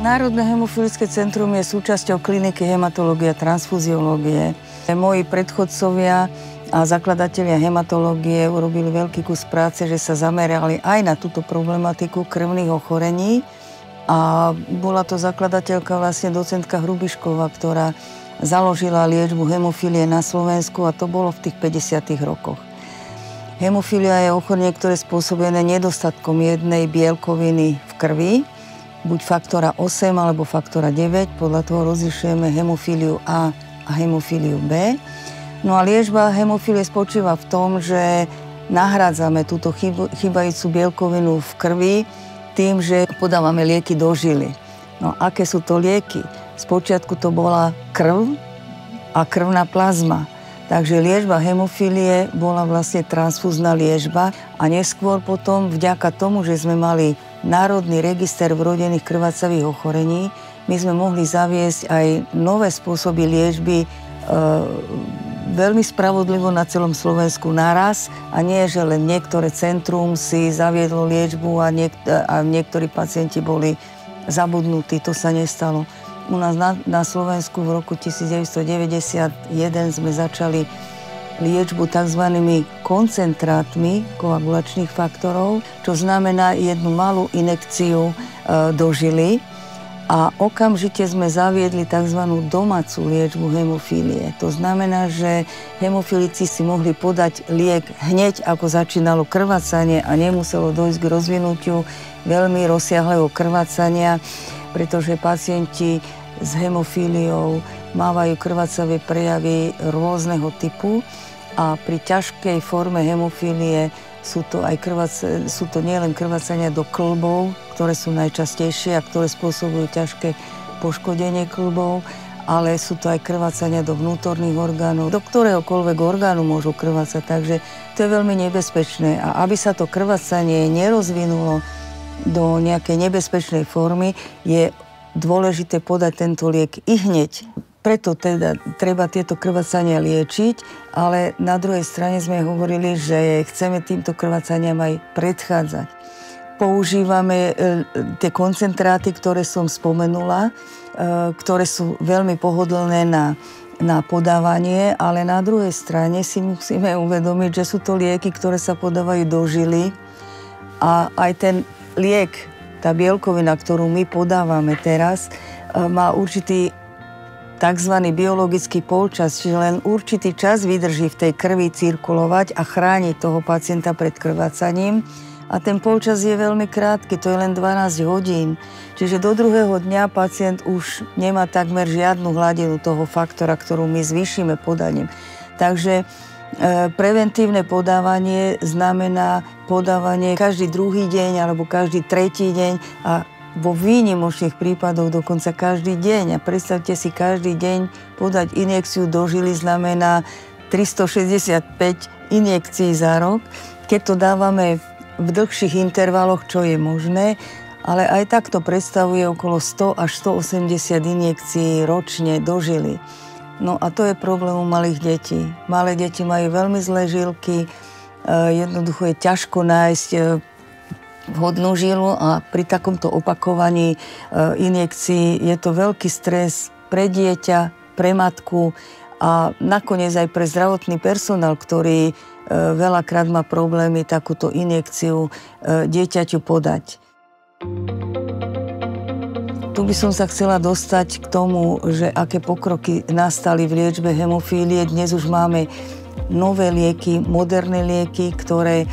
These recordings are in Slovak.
Národné hemofilické centrum je súčasťou kliniky hematológie a transfuziológie. Moji predchodcovia a zakladatelia hematológie urobili veľký kus práce, že sa zamerali aj na túto problematiku krvných ochorení. A bola to zakladateľka vlastne docentka Hrubišková, ktorá založila liečbu hemofílie na Slovensku a to bolo v tých 50. rokoch. Hemofília je ochorenie, ktoré je spôsobené nedostatkom jednej bielkoviny v krvi, buď faktora 8 alebo faktora 9, podľa toho rozlišujeme hemofíliu A a hemofíliu B. No a liečba hemofílie spočíva v tom, že nahrádzame túto chýbajúcu bielkovinu v krvi tým, že podávame lieky do žily. No aké sú to lieky? Spočiatku to bola krv a krvná plazma. Takže liečba hemofílie bola vlastne transfúzna liečba a neskôr potom, vďaka tomu, že sme mali Národný register vrodených krvácavých ochorení, my sme mohli zaviesť aj nové spôsoby liečby veľmi spravodlivo na celom Slovensku naraz a nie, že len niektoré centrum si zaviedlo liečbu a niektorí pacienti boli zabudnutí. To sa nestalo. U nás na Slovensku v roku 1991 sme začali liečbu tzv. Koncentrátmi koagulačných faktorov, čo znamená jednu malú injekciu do žily. A okamžite sme zaviedli tzv. Domácu liečbu hemofílie. To znamená, že hemofilici si mohli podať liek hneď, ako začínalo krvácanie a nemuselo dojsť k rozvinutiu veľmi rozsiahleho krvácania, pretože pacienti s hemofíliou mávajú krvácavé prejavy rôzneho typu a pri ťažkej forme hemofílie sú to nielen krvácania do kĺbov, ktoré sú najčastejšie a ktoré spôsobujú ťažké poškodenie kĺbov, ale sú to aj krvácania do vnútorných orgánov, do ktoréhokoľvek orgánu môžu krvácať, takže to je veľmi nebezpečné. A aby sa to krvácanie nerozvinulo do nejakej nebezpečnej formy, je dôležité podať tento liek i hneď. Preto teda treba tieto krvácania liečiť, ale na druhej strane sme hovorili, že chceme týmto krvácaniam aj predchádzať. Používame tie koncentráty, ktoré som spomenula, ktoré sú veľmi pohodlné na podávanie, ale na druhej strane si musíme uvedomiť, že sú to lieky, ktoré sa podávajú do žily a aj ten liek, tá bielkovina, ktorú my podávame teraz, má určitý tzv. Biologický polčas, čiže len určitý čas vydrží v tej krvi cirkulovať a chrániť toho pacienta pred krvácaním. A ten polčas je veľmi krátky, to je len 12 hodín. Čiže do druhého dňa pacient už nemá takmer žiadnu hladinu toho faktora, ktorú my zvýšime podaním. Takže preventívne podávanie znamená podávanie každý druhý deň alebo každý tretí deň a vo výnimočných prípadoch dokonca každý deň. A predstavte si, každý deň podať injekciu do žily znamená 365 injekcií za rok. Keď to dávame v dlhších intervaloch, čo je možné, ale aj tak to predstavuje okolo 100 až 180 injekcií ročne do žily. No a to je problém u malých detí. Malé deti majú veľmi zlé žilky, jednoducho je ťažko nájsť vhodnú žilu a pri takomto opakovaní injekcií je to veľký stres pre dieťa, pre matku a nakoniec aj pre zdravotný personál, ktorý veľakrát má problémy takúto injekciu dieťaťu podať. Tu by som sa chcela dostať k tomu, že aké pokroky nastali v liečbe hemofílie. Dnes už máme nové lieky, moderné lieky, ktoré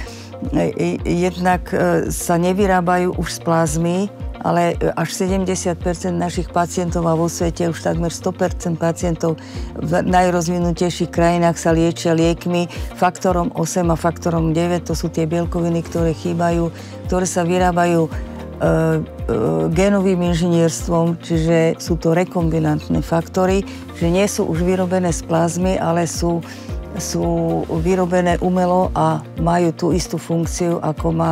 jednak sa nevyrábajú už z plazmy, ale až 70% našich pacientov a vo svete, už takmer 100% pacientov v najrozvinutejších krajinách sa liečia liekmi faktorom 8 a faktorom 9. To sú tie bielkoviny, ktoré chýbajú, ktoré sa vyrábajú génovým inžinierstvom, čiže sú to rekombinantné faktory, že nie sú už vyrobené z plazmy, ale sú vyrobené umelo a majú tú istú funkciu, ako má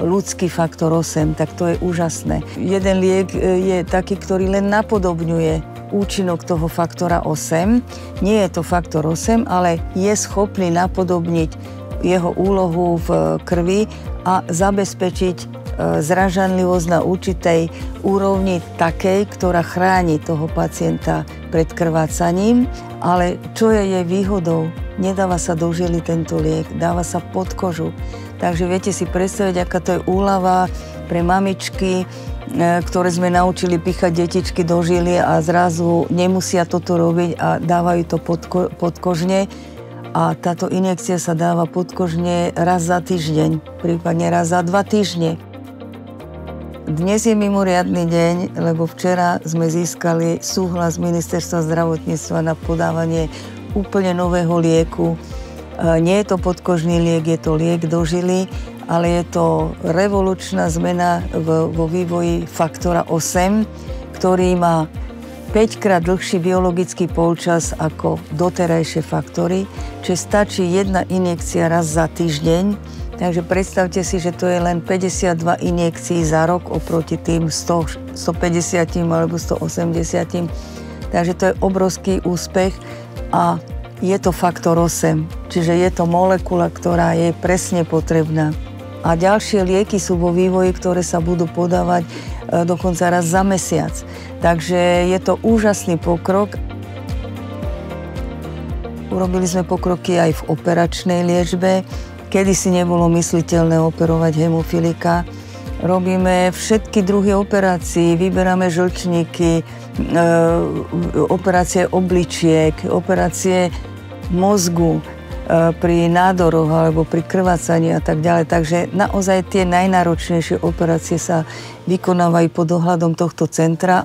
ľudský faktor 8, tak to je úžasné. Jeden liek je taký, ktorý len napodobňuje účinok toho faktora 8. Nie je to faktor 8, ale je schopný napodobniť jeho úlohu v krvi a zabezpečiť zražanlivosť na určitej úrovni takej, ktorá chráni toho pacienta pred krvácaním, ale čo je jej výhodou? Nedáva sa do žily tento liek, dáva sa pod kožu. Takže viete si predstaviť, aká to je úľava pre mamičky, ktoré sme naučili píchať detičky do žily a zrazu nemusia toto robiť a dávajú to podkožne. A táto injekcia sa dáva podkožne raz za týždeň, prípadne raz za 2 týždne. Dnes je mimoriadny deň, lebo včera sme získali súhlas Ministerstva zdravotníctva na podávanie úplne nového lieku. Nie je to podkožný liek, je to liek do žily, ale je to revolučná zmena vo vývoji faktora 8, ktorý má 5-krát dlhší biologický polčas ako doterajšie faktory, čiže stačí jedna injekcia raz za týždeň. Takže predstavte si, že to je len 52 injekcií za rok oproti tým 150 alebo 180. Takže to je obrovský úspech a je to faktor 8, čiže je to molekula, ktorá je presne potrebná. A ďalšie lieky sú vo vývoji, ktoré sa budú podávať dokonca raz za mesiac. Takže je to úžasný pokrok. Urobili sme pokroky aj v operačnej liečbe. Kedysi nebolo mysliteľné operovať hemofilika. Robíme všetky druhy operácií, vyberáme žlčníky, operácie obličiek, operácie mozgu pri nádoroch alebo pri krvácaní a tak ďalej. Takže naozaj tie najnáročnejšie operácie sa vykonávajú pod dohľadom tohto centra.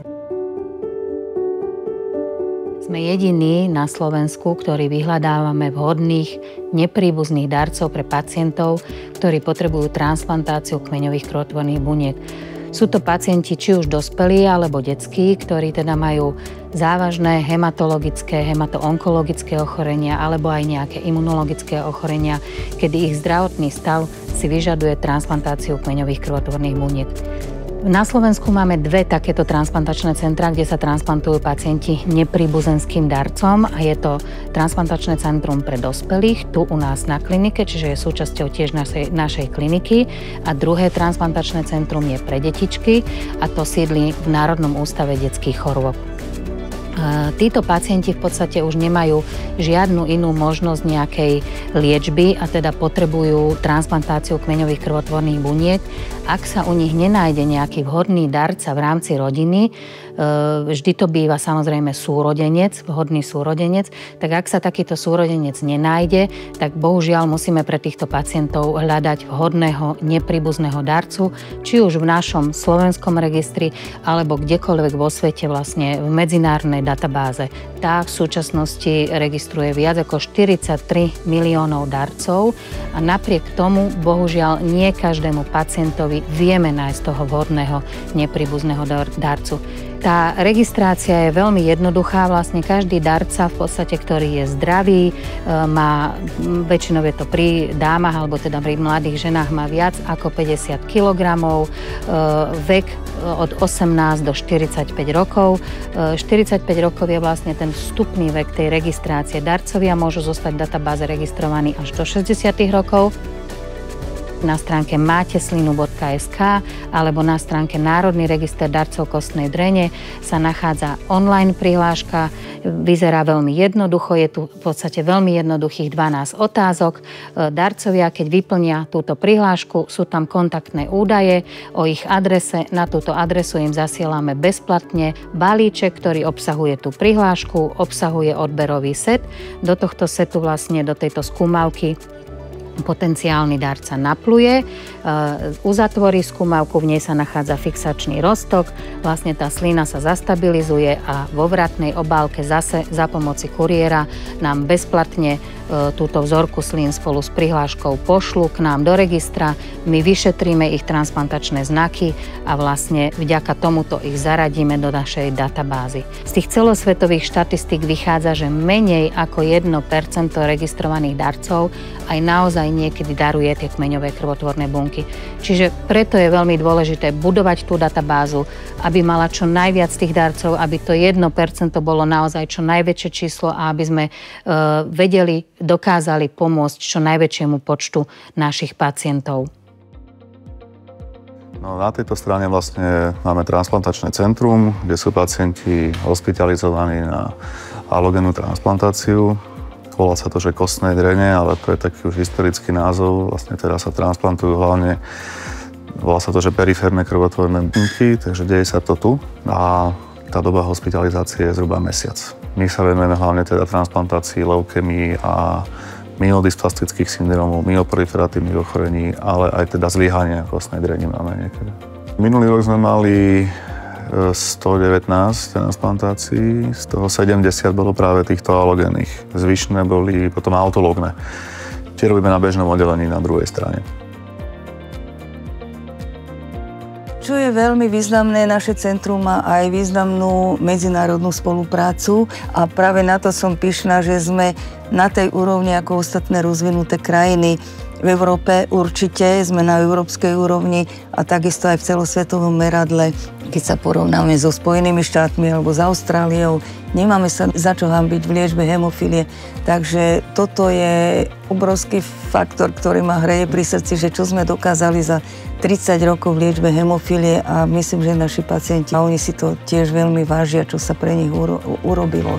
Sme jediní na Slovensku, ktorí vyhľadávame vhodných, nepríbuzných darcov pre pacientov, ktorí potrebujú transplantáciu kmeňových krvotvorných buniek. Sú to pacienti či už dospelí alebo detskí, ktorí teda majú závažné hematologické, hematoonkologické ochorenia alebo aj nejaké imunologické ochorenia, kedy ich zdravotný stav si vyžaduje transplantáciu kmeňových krvotvorných buniek. Na Slovensku máme 2 takéto transplantačné centrá, kde sa transplantujú pacienti nepríbuzenským darcom a je to transplantačné centrum pre dospelých tu u nás na klinike, čiže je súčasťou tiež našej kliniky, a druhé transplantačné centrum je pre detičky a to sídli v Národnom ústave detských chorôb. Títo pacienti v podstate už nemajú žiadnu inú možnosť nejakej liečby a teda potrebujú transplantáciu kmeňových krvotvorných buniek. Ak sa u nich nenájde nejaký vhodný darca v rámci rodiny, vždy to býva samozrejme súrodenec, vhodný súrodenec, tak ak sa takýto súrodenec nenájde, tak bohužiaľ musíme pre týchto pacientov hľadať vhodného nepríbuzného darcu, či už v našom slovenskom registri, alebo kdekoľvek vo svete vlastne v medzinárodnej databáze. Tá v súčasnosti registruje viac ako 43 miliónov darcov a napriek tomu bohužiaľ nie každému pacientovi vieme nájsť toho vhodného nepríbuzného darcu. Tá registrácia je veľmi jednoduchá, vlastne každý darca v podstate, ktorý je zdravý, má, väčšinou je to pri dámach alebo teda pri mladých ženách, má viac ako 50 kg, vek od 18 do 45 rokov. 45 rokov je vlastne ten vstupný vek tej registrácie. Darcovia môžu zostať v databáze registrovaní až do 60 rokov. Na stránke mateslinu.sk alebo na stránke Národný register darcov kostnej drene sa nachádza online prihláška. Vyzerá veľmi jednoducho, je tu v podstate veľmi jednoduchých 12 otázok. Darcovia, keď vyplnia túto prihlášku, sú tam kontaktné údaje o ich adrese. Na túto adresu im zasielame bezplatne balíček, ktorý obsahuje tú prihlášku, obsahuje odberový set. Do tohto setu vlastne, do tejto skúmavky potenciálny darca napluje, uzatvorí skúmavku, v nej sa nachádza fixačný roztok, vlastne tá slina sa zastabilizuje a vo vratnej obálke zase za pomoci kuriéra nám bezplatne túto vzorku slín spolu s prihláškou pošlu k nám do registra, my vyšetríme ich transplantačné znaky a vlastne vďaka tomuto ich zaradíme do našej databázy. Z tých celosvetových štatistík vychádza, že menej ako 1% registrovaných darcov aj naozaj naozaj niekedy daruje tie kmeňové krvotvorné bunky. Čiže preto je veľmi dôležité budovať tú databázu, aby mala čo najviac tých darcov, aby to 1% bolo naozaj čo najväčšie číslo a aby sme dokázali pomôcť čo najväčšiemu počtu našich pacientov. No, na tejto strane vlastne máme transplantačné centrum, kde sú pacienti hospitalizovaní na alogénnu transplantáciu. Volá sa to, že kostné drene, ale to je taký už historický názov. Vlastne teraz sa transplantujú hlavne, volá sa to, že periférne krvotvorné bunky, takže deje sa to tu a tá doba hospitalizácie je zhruba mesiac. My sa venujeme hlavne teda transplantácii leukémií a myodysplastických syndrómov, myoproliferatívnych ochorení, ale aj teda zlyhania kostnej dreni máme niekedy. Minulý rok sme mali 119 transplantácií, z toho 70 bolo práve týchto alogénnych. Zvyšné boli potom autológne. Tie robíme na bežnom oddelení na druhej strane. Čo je veľmi významné, naše centrum má aj významnú medzinárodnú spoluprácu a práve na to som pyšná, že sme na tej úrovni ako ostatné rozvinuté krajiny. V Európe určite sme na európskej úrovni a takisto aj v celosvetovom meradle. Keď sa porovnáme so Spojenými štátmi alebo s Austráliou, nemáme sa za čo hanbiť v liečbe hemofílie. Takže toto je obrovský faktor, ktorý ma hreje pri srdci, že čo sme dokázali za 30 rokov v liečbe hemofílie a myslím, že naši pacienti, a oni si to tiež veľmi vážia, čo sa pre nich urobilo.